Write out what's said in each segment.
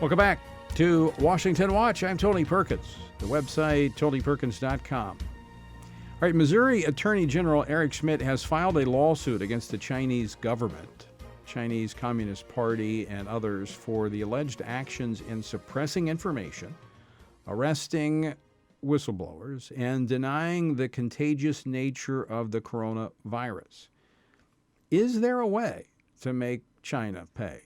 Welcome back to Washington Watch. I'm Tony Perkins. The website, TonyPerkins.com. All right, Missouri Attorney General Eric Schmidt has filed a lawsuit against the Chinese government, Chinese Communist Party, and others for the alleged actions in suppressing information, arresting whistleblowers, and denying the contagious nature of the coronavirus. Is there a way to make China pay?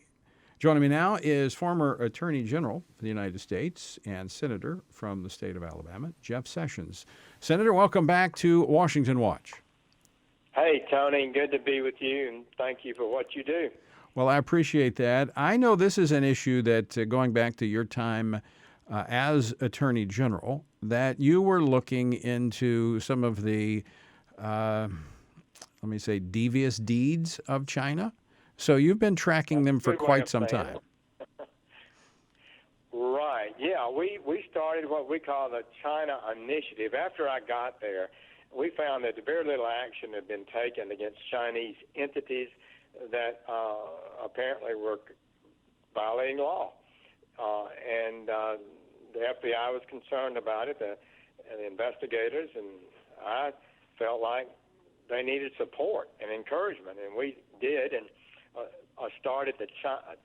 Joining me now is former Attorney General for the United States and Senator from the state of Alabama, Jeff Sessions. Senator, welcome back to Washington Watch. Hey, Tony, good to be with you, and thank you for what you do. Well, I appreciate that. I know this is an issue that, going back to your time as Attorney General, that you were looking into some of the, devious deeds of China. So you've been tracking them for quite some time. Right. Yeah, we started what we call the China Initiative. After I got there, we found that very little action had been taken against Chinese entities that apparently were violating law. And the FBI was concerned about it, the investigators, and I felt like they needed support and encouragement, and we did. And I started the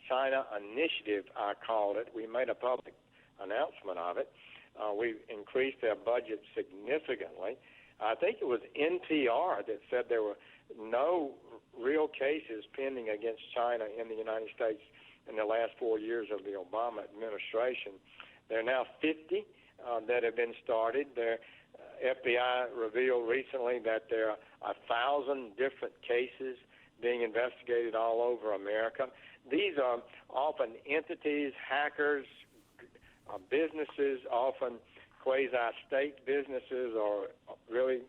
China Initiative, I called it. We made a public announcement of it. We increased their budget significantly. I think it was NPR that said there were no real cases pending against China in the United States in the last 4 years of the Obama administration. There are now 50 that have been started. The FBI revealed recently that there are 1,000 different cases being investigated all over America. These are often entities, hackers, businesses, often quasi-state businesses, or really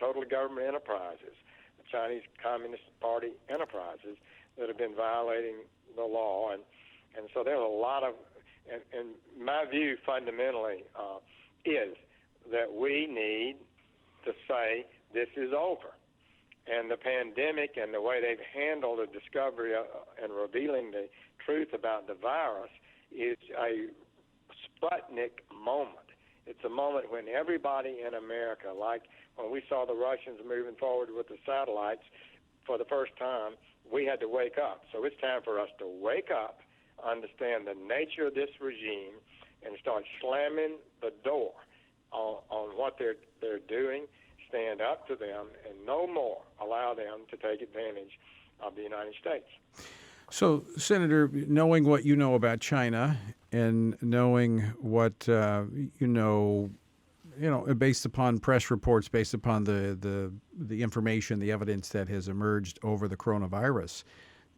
totally government enterprises, the Chinese Communist Party enterprises that have been violating the law. And so there's a lot of, and my view fundamentally is that we need to say this is over. And the pandemic and the way they've handled the discovery and revealing the truth about the virus is a Sputnik moment. It's a moment when everybody in America, like when we saw the Russians moving forward with the satellites for the first time, we had to wake up. So it's time for us to wake up, understand the nature of this regime, and start slamming the door on what they're doing, stand up to them, and no more allow them to take advantage of the United States. So, Senator, knowing what you know about China and knowing what you know, based upon press reports, based upon the information, the evidence that has emerged over the coronavirus,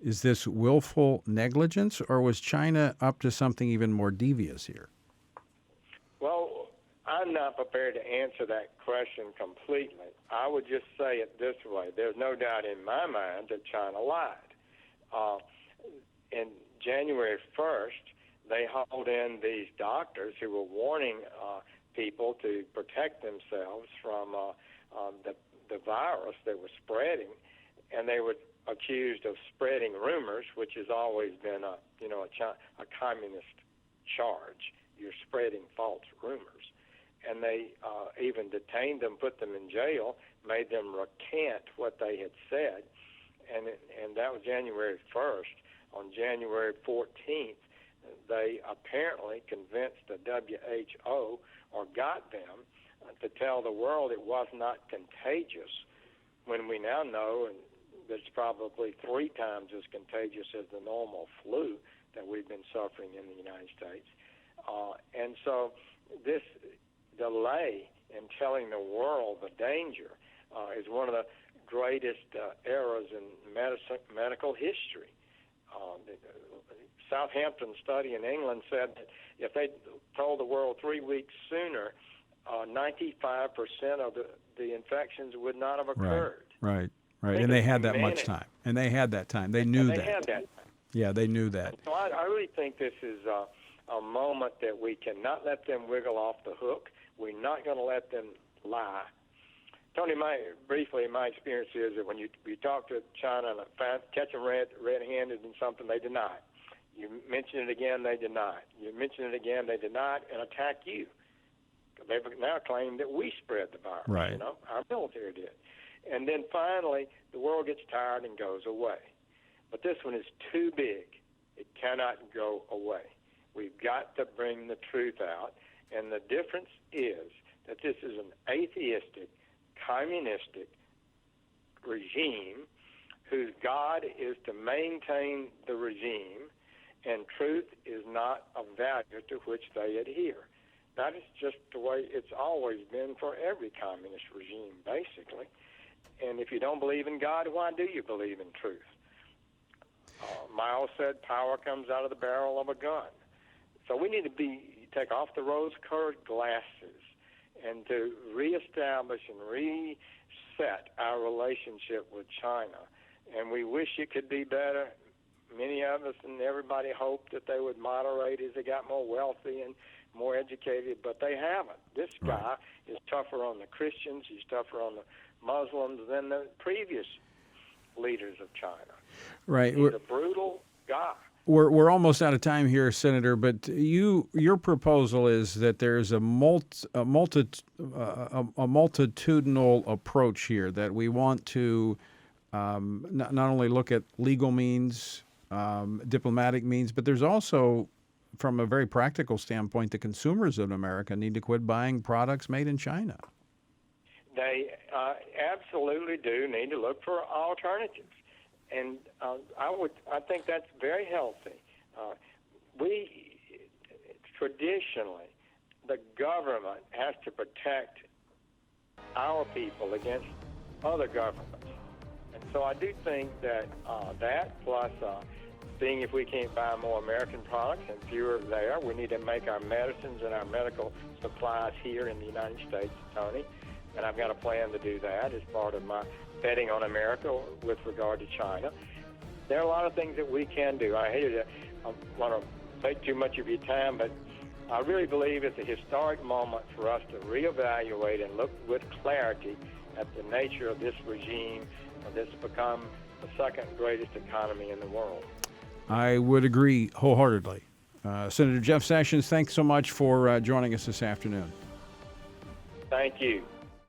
is this willful negligence, or was China up to something even more devious here? Well, I'm not prepared to answer that question completely. I would just say it this way. There's no doubt in my mind that China lied. In January 1st, they hauled in these doctors who were warning people to protect themselves from the virus that was spreading, and they were accused of spreading rumors, which has always been a communist charge. You're spreading false rumors. And they even detained them, put them in jail, made them recant what they had said, and that was January 1st. On January 14th, they apparently convinced the WHO, or got them, to tell the world it was not contagious, when we now know that it's probably 3 times as contagious as the normal flu that we've been suffering in the United States. And so this delay in telling the world the danger is one of the greatest errors in medical history. The Southampton study in England said that if they told the world 3 weeks sooner, 95% of the infections would not have occurred. Right. And they had that much time. And they had that time. They knew that. They had that time. Yeah, they knew that. So I really think this is a moment that we cannot let them wiggle off the hook. We're not going to let them lie. Tony, my experience is that when you talk to China and catch them red-handed in something they deny, You mention it again, they deny it. You mention it again, they deny it and attack you. They've now claimed that we spread the virus. Right. You know, our military did. And then finally, the world gets tired and goes away. But this one is too big. It cannot go away. We've got to bring the truth out. And the difference is that this is an atheistic, communistic regime whose God is to maintain the regime, and truth is not a value to which they adhere. That is just the way it's always been for every communist regime, basically. And if you don't believe in God, why do you believe in truth? Miles said power comes out of the barrel of a gun. So we need to take off the rose-colored glasses and to reestablish and reset our relationship with China. And we wish it could be better. Many of us and everybody hoped that they would moderate as they got more wealthy and more educated, but they haven't. This guy is tougher on the Christians, he's tougher on the Muslims than the previous leaders of China. Right. He's a brutal guy. We're almost out of time here, Senator, but your proposal is that there's a multitudinal approach here, that we want to not only look at legal means, diplomatic means, but there's also, from a very practical standpoint, the consumers of America need to quit buying products made in China. They absolutely do need to look for alternatives. And I think that's very healthy. Traditionally, the government has to protect our people against other governments. And so I do think that that plus seeing if we can't buy more American products and fewer there, we need to make our medicines and our medical supplies here in the United States, Tony. And I've got a plan to do that as part of my betting on America with regard to China. There are a lot of things that we can do. I want to take too much of your time, but I really believe it's a historic moment for us to reevaluate and look with clarity at the nature of this regime that's become the second greatest economy in the world. I would agree wholeheartedly. Senator Jeff Sessions, thanks so much for joining us this afternoon. Thank you.